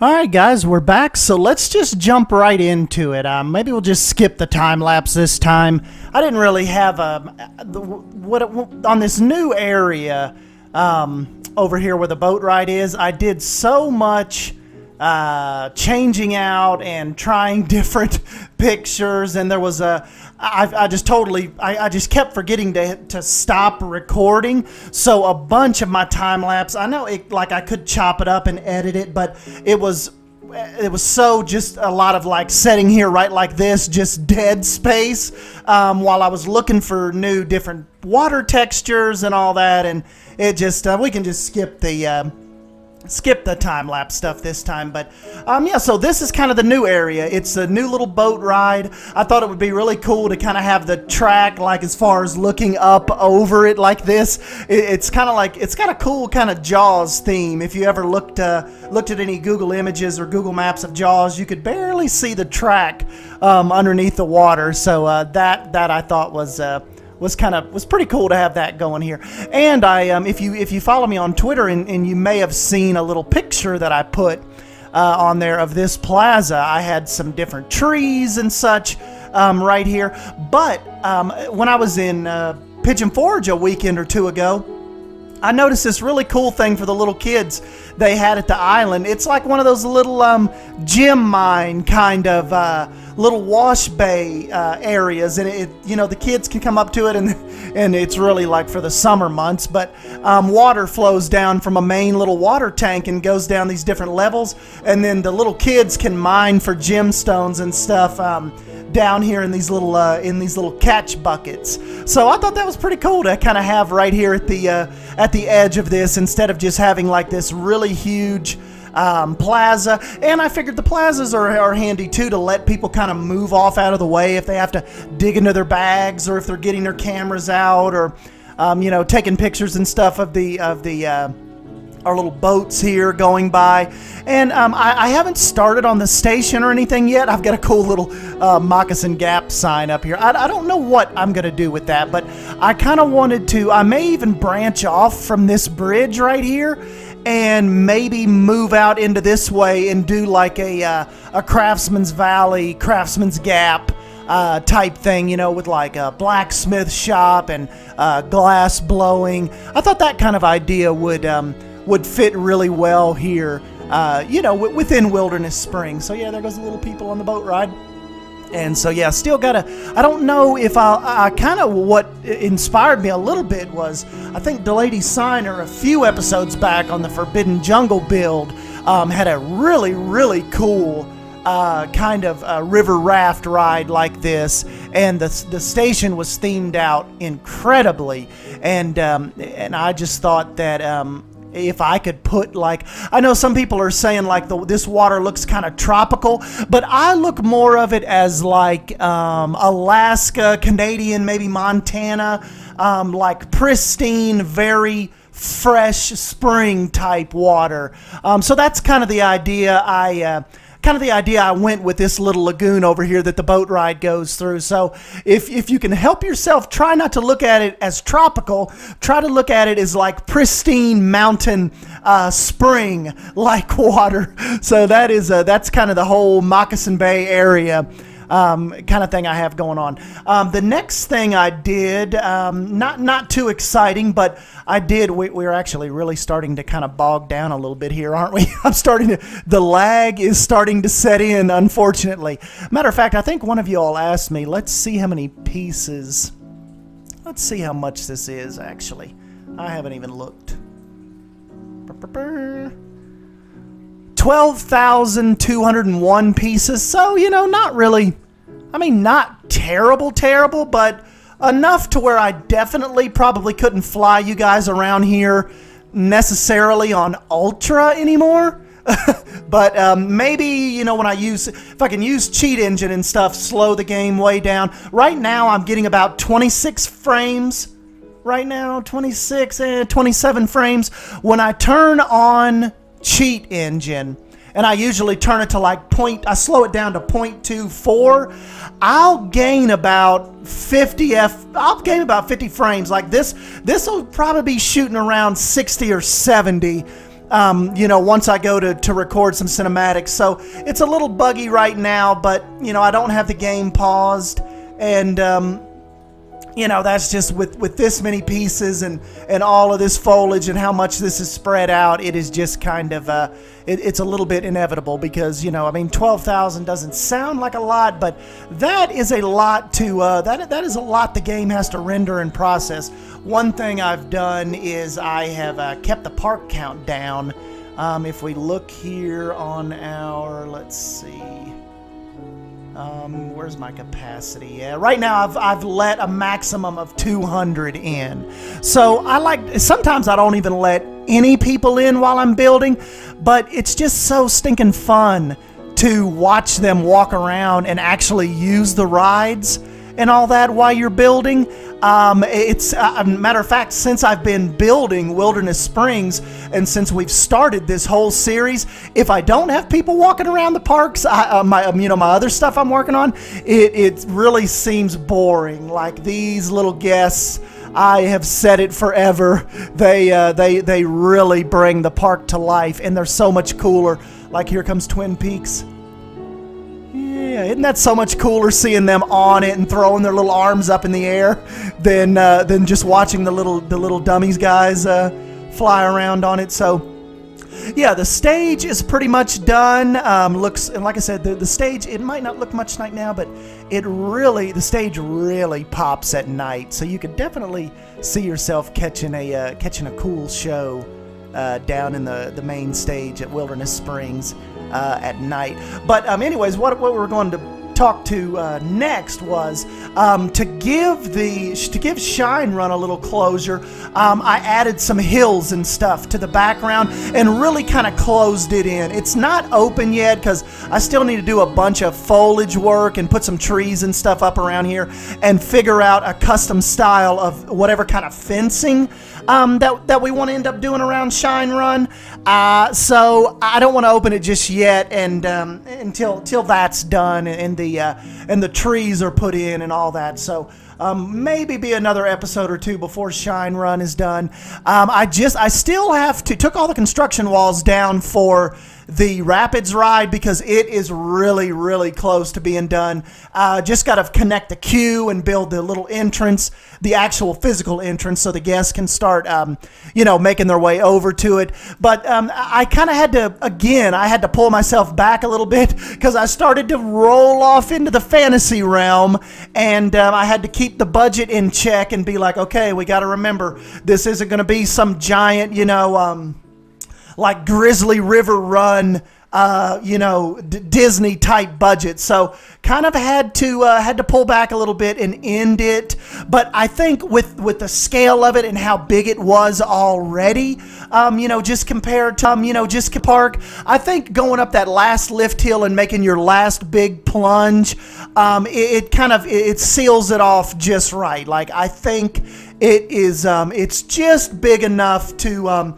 Alright guys, we're back, so let's just jump right into it. Maybe we'll just skip the time lapse this time. I didn't really have on this new area over here where the boat ride is. I did so much changing out and trying different pictures, and there was I just kept forgetting to stop recording. So a bunch of my time lapse, I know I could chop it up and edit it, but it was so just a lot of like sitting here right like this, just dead space, while I was looking for new different water textures and all that, and it just we can just skip the time-lapse stuff this time. But yeah, so this is kind of the new area. It's a new little boat ride. I thought it would be really cool to kind of have the track like as far as looking up over it like this. It's kind of like, it's got a cool kind of Jaws theme. If you ever looked at any Google images or Google Maps of Jaws, you could barely see the track underneath the water. So that I thought was pretty cool to have that going here. And if you follow me on Twitter, and you may have seen a little picture that I put on there of this plaza. I had some different trees and such right here. But when I was in Pigeon Forge a weekend or two ago, I noticed this really cool thing for the little kids they had at the island. It's like one of those little gem mine kind of little wash bay areas, and you know, the kids can come up to it, and it's really like for the summer months. But water flows down from a main little water tank and goes down these different levels, and then the little kids can mine for gemstones and stuff down here in these little catch buckets. So I thought that was pretty cool to kind of have right here at the edge of this, instead of just having like this really huge plaza. And I figured the plazas are handy too, to let people kind of move off out of the way if they have to dig into their bags, or if they're getting their cameras out, or you know, taking pictures and stuff of our little boats here going by. And I haven't started on the station or anything yet. I've got a cool little Moccasin Gap sign up here. I don't know what I'm going to do with that, but I kind of wanted to, I may even branch off from this bridge right here and maybe move out into this way and do like a Craftsman's Valley, Craftsman's Gap type thing, you know, with like a blacksmith shop and glass blowing. I thought that kind of idea would fit really well here, you know, within Wilderness Springs. So yeah, there goes the little people on the boat ride. And so yeah, still gotta, I don't know if I kind of, what inspired me a little bit was, I think Delady Signer a few episodes back on the Forbidden Jungle build had a really cool kind of river raft ride like this, and the station was themed out incredibly, and I just thought that if I could put, like, I know some people are saying like this water looks kind of tropical, but I look more of it as like Alaska, Canadian, maybe Montana, like pristine, very fresh spring type water. So that's kind of the idea I went with this little lagoon over here that the boat ride goes through. So if you can help yourself, try not to look at it as tropical. Try to look at it as like pristine mountain spring like water. So that's kind of the whole Moccasin Bay area kind of thing I have going on. The next thing I did, not too exciting, but I did, we're actually really starting to kind of bog down a little bit here, aren't we? The lag is starting to set in, unfortunately. Matter of fact, I think one of you all asked me, let's see how many pieces, let's see how much this is actually. I haven't even looked. 12,201 pieces, so, you know, not really, I mean, not terrible, but enough to where I definitely probably couldn't fly you guys around here necessarily on Ultra anymore. But maybe, you know, if I can use Cheat Engine and stuff, slow the game way down. Right now, I'm getting about 26 frames. Right now, 27 frames. When I turn on Cheat Engine, and I usually turn it to like I slow it down to 0.24, I'll gain about 50 frames. Like this will probably be shooting around 60 or 70 you know, once I go to record some cinematics. So it's a little buggy right now, but, you know, I don't have the game paused. And, you know, that's just with this many pieces and all of this foliage and how much this is spread out, it is just kind of, it's a little bit inevitable because, you know, I mean, 12,000 doesn't sound like a lot, but that is a lot to, that is a lot the game has to render and process. One thing I've done is I have kept the park count down. If we look here on our, let's see, where's my capacity? Yeah, right now I've let a maximum of 200 in. So sometimes I don't even let any people in while I'm building, but it's just so stinking fun to watch them walk around and actually use the rides and all that while you're building. It's a matter of fact, since I've been building Wilderness Springs and since we've started this whole series, if I don't have people walking around the parks, my other stuff I'm working on, it really seems boring. Like these little guests, I have said it forever. They really bring the park to life, and they're so much cooler. Like here comes Twin Peaks. Yeah, isn't that so much cooler seeing them on it and throwing their little arms up in the air than just watching the little dummies guys fly around on it? So yeah, the stage is pretty much done. Looks, and like I said, the stage, it might not look much right now, but the stage really pops at night. So you could definitely see yourself catching a cool show down in the main stage at Wilderness Springs at night. But anyways, what we're going to talk to next was to give Shine Run a little closure. I added some hills and stuff to the background and really kind of closed it in. It's not open yet because I still need to do a bunch of foliage work and put some trees and stuff up around here and figure out a custom style of whatever kind of fencing that we want to end up doing around Shine Run. So I don't want to open it just yet, and until that's done and the trees are put in and all that. So maybe be another episode or two before Shine Run is done. I still have to took all the construction walls down for the Rapids ride because it is really, really close to being done. Just got to connect the queue and build the little entrance, the actual physical entrance, so the guests can start, making their way over to it. But I kind of had to, pull myself back a little bit because I started to roll off into the fantasy realm, and I had to keep the budget in check and be like, okay, we got to remember this isn't going to be some giant, like Grizzly River Run, Disney type budget. So kind of had to pull back a little bit and end it. But I think with the scale of it and how big it was already, just compared to just park, I think going up that last lift hill and making your last big plunge, it seals it off just right. Like I think it is it's just big enough to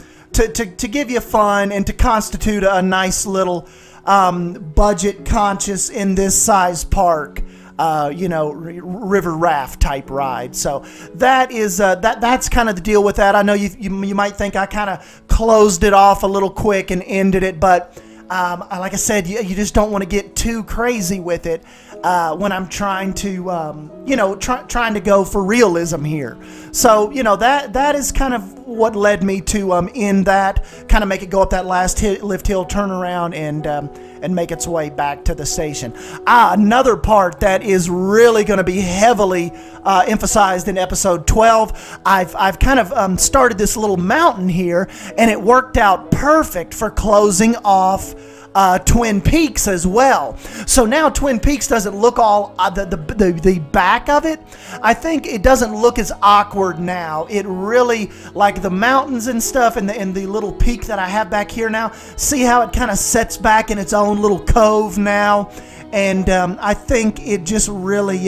give you fun and to constitute a nice little budget conscious in this size park, river raft type ride. So that is that's kind of the deal with that. I know you might think I kind of closed it off a little quick and ended it, but like I said, you just don't want to get too crazy with it when I'm trying to, trying to go for realism here. So, that is kind of what led me to end that, kind of make it go up that last lift hill, turn around, and make its way back to the station. Another part that is really going to be heavily emphasized in episode 12, I've kind of started this little mountain here, and it worked out perfect for closing off Twin Peaks as well. So now Twin Peaks doesn't look all the back of it. I think it doesn't look as awkward now. It really, like the mountains and stuff and the little peak that I have back here now, see how it kind of sets back in its own little cove now, and I think it just really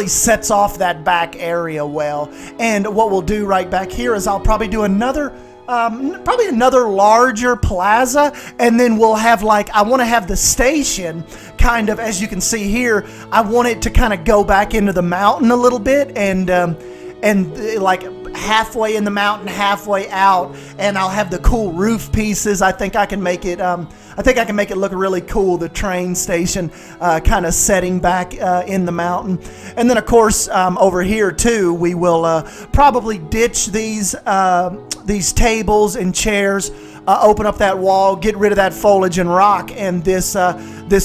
sets off that back area well. And what we'll do right back here is I'll probably do probably another larger plaza, and then we'll have I want to have the station kind of, as you can see here, I want it to kind of go back into the mountain a little bit and like halfway in the mountain, halfway out, and I'll have the cool roof pieces. I think I can make it. I think I can make it look really cool. The train station kind of setting back in the mountain, and then of course over here too, we will probably ditch these tables and chairs. Open up that wall, get rid of that foliage and rock, and this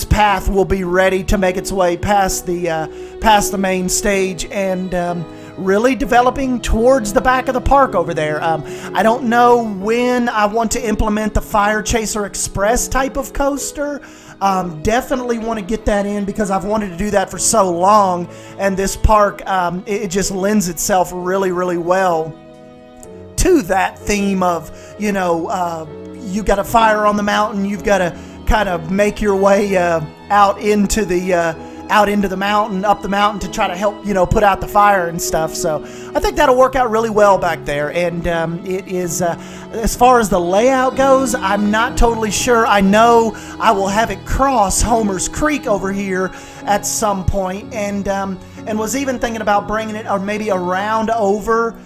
path will be ready to make its way past the main stage and really developing towards the back of the park over there. I don't know when I want to implement the Fire Chaser Express type of coaster. Definitely want to get that in because I've wanted to do that for so long, and this park it just lends itself really, really well to that theme of, you know, you got a fire on the mountain, you've got to kind of make your way out into the mountain, up the mountain to try to help, you know, put out the fire and stuff. So I think that'll work out really well back there. And it is, as far as the layout goes, I'm not totally sure. I know I will have it cross Homer's Creek over here at some point, and was even thinking about bringing it or maybe around over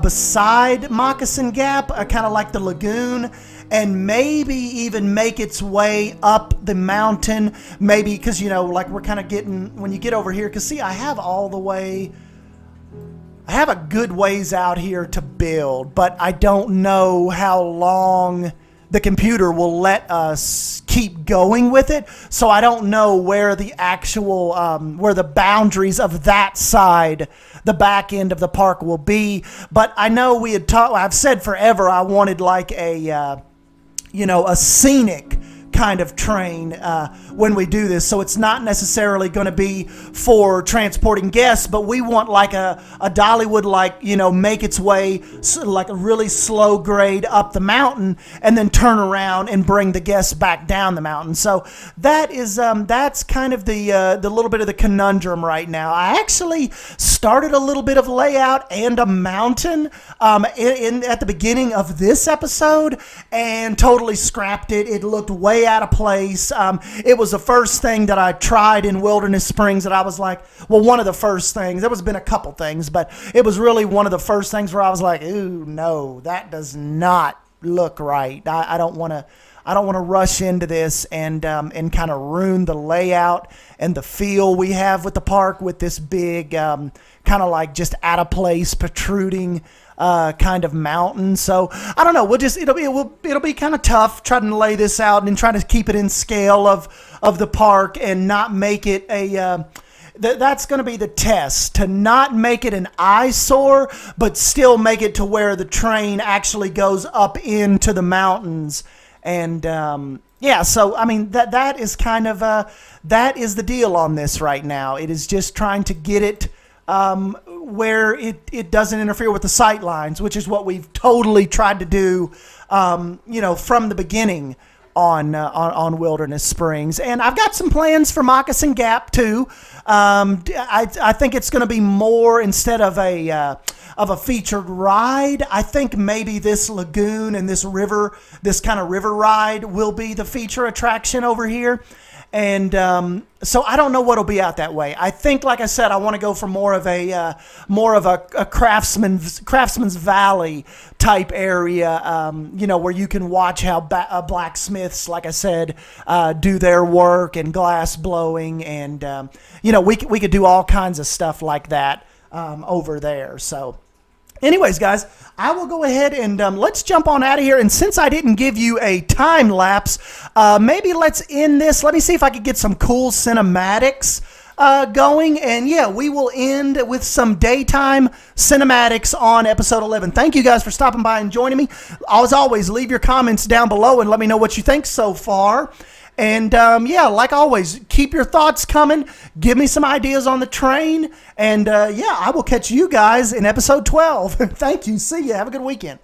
beside Moccasin Gap, kind of like the lagoon, and maybe even make its way up the mountain, maybe because, you know, like we're kind of getting, when you get over here, because see, I have a good ways out here to build, but I don't know how long the computer will let us keep going with it, so I don't know where the actual, where the boundaries of that side, the back end of the park will be. But I know we had talked, I've said forever I wanted like a, you know, a scenic kind of train when we do this, so it's not necessarily going to be for transporting guests, but we want like a Dollywood, like, you know, make its way like a really slow grade up the mountain and then turn around and bring the guests back down the mountain. So that is that's kind of the little bit of the conundrum right now. I actually started a little bit of layout and a mountain at the beginning of this episode and totally scrapped it. It looked way out of place. It was the first thing that I tried in Wilderness Springs that I was like, well, one of the first things. There was been a couple things, but it was really one of the first things where I was like, ooh, no, that does not look right. I don't want to rush into this and kind of ruin the layout and the feel we have with the park with this big kind of like just out of place protruding kind of mountain. So I don't know. We'll just it'll be kind of tough trying to lay this out and trying to keep it in scale of the park and not make it a. That's going to be the test, to not make it an eyesore, but still make it to where the train actually goes up into the mountains. And yeah, so I mean that is kind of that is the deal on this right now. It is just trying to get it where it doesn't interfere with the sight lines, which is what we've totally tried to do, you know, from the beginning on Wilderness Springs. And I've got some plans for Moccasin Gap too. I think it's going to be more, instead of a featured ride, I think maybe this lagoon and this river, this kind of river ride will be the feature attraction over here. And so I don't know what'll be out that way. I think, like I said, I want to go for more of a craftsman's valley type area. You know, where you can watch how blacksmiths, like I said, do their work, and glass blowing, and you know, we could do all kinds of stuff like that over there. So. Anyways, guys, I will go ahead and let's jump on out of here. And since I didn't give you a time lapse, maybe let's end this. Let me see if I could get some cool cinematics going. And yeah, we will end with some daytime cinematics on episode 11. Thank you guys for stopping by and joining me. As always, leave your comments down below and let me know what you think so far. And yeah, like always, keep your thoughts coming. Give me some ideas on the train. And yeah, I will catch you guys in episode 12. Thank you. See ya. Have a good weekend.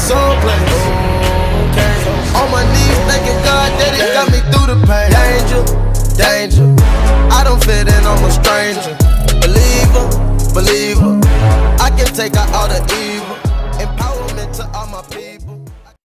someplace. On my knees, thanking God that it